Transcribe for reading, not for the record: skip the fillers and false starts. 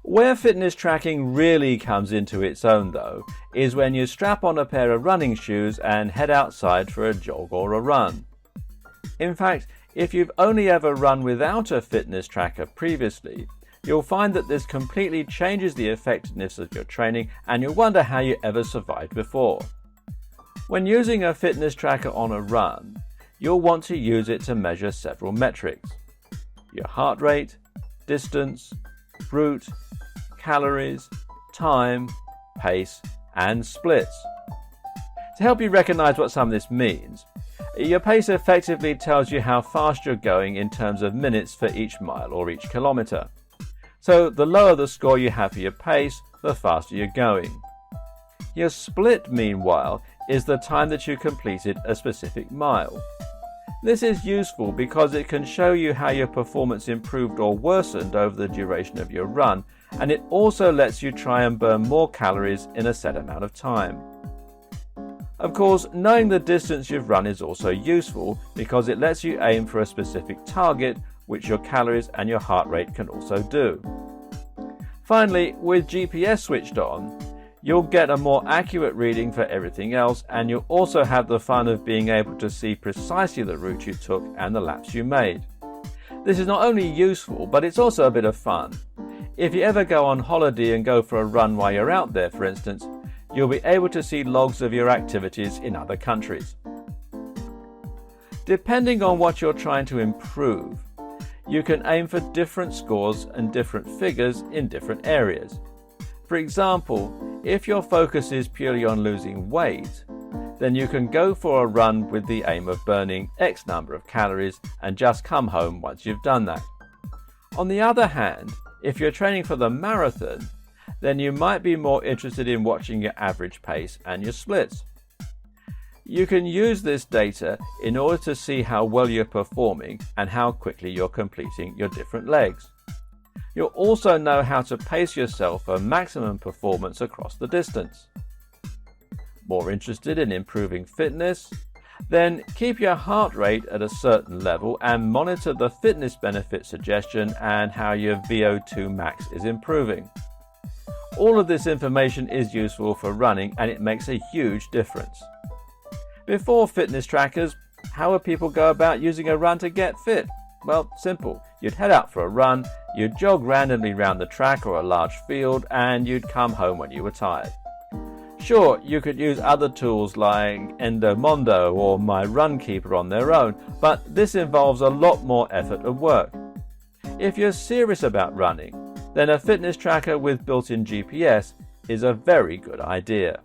Where fitness tracking really comes into its own, though, is when you strap on a pair of running shoes and head outside for a jog or a run. In fact, if you've only ever run without a fitness tracker previously, you'll find that this completely changes the effectiveness of your training, and you'll wonder how you ever survived before. When using a fitness tracker on a run, you'll want to use it to measure several metrics: your heart rate, distance, route, calories, time, pace, and splits. To help you recognize what some of this means, your pace effectively tells you how fast you're going in terms of minutes for each mile or each kilometer. So the lower the score you have for your pace, the faster you're going. Your split, meanwhile, is the time that you completed a specific mile. This is useful because it can show you how your performance improved or worsened over the duration of your run, and it also lets you try and burn more calories in a set amount of time. Of course, knowing the distance you've run is also useful because it lets you aim for a specific target, which your calories and your heart rate can also do. Finally, with GPS switched on, you'll get a more accurate reading for everything else, and you'll also have the fun of being able to see precisely the route you took and the laps you made. This is not only useful, but it's also a bit of fun. If you ever go on holiday and go for a run while you're out there, for instance, you'll be able to see logs of your activities in other countries. Depending on what you're trying to improve, you can aim for different scores and different figures in different areas. For example, if your focus is purely on losing weight, then you can go for a run with the aim of burning X number of calories and just come home once you've done that. On the other hand, if you're training for the marathon, then you might be more interested in watching your average pace and your splits. You can use this data in order to see how well you're performing and how quickly you're completing your different legs. You'll also know how to pace yourself for maximum performance across the distance. More interested in improving fitness? Then keep your heart rate at a certain level and monitor the fitness benefit suggestion and how your VO2 max is improving. All of this information is useful for running, and it makes a huge difference. Before fitness trackers, how would people go about using a run to get fit? Well, simple. You'd head out for a run, you'd jog randomly round the track or a large field, and you'd come home when you were tired. Sure, you could use other tools like Endomondo or My Runkeeper on their own, but this involves a lot more effort and work. If you're serious about running, then a fitness tracker with built-in GPS is a very good idea.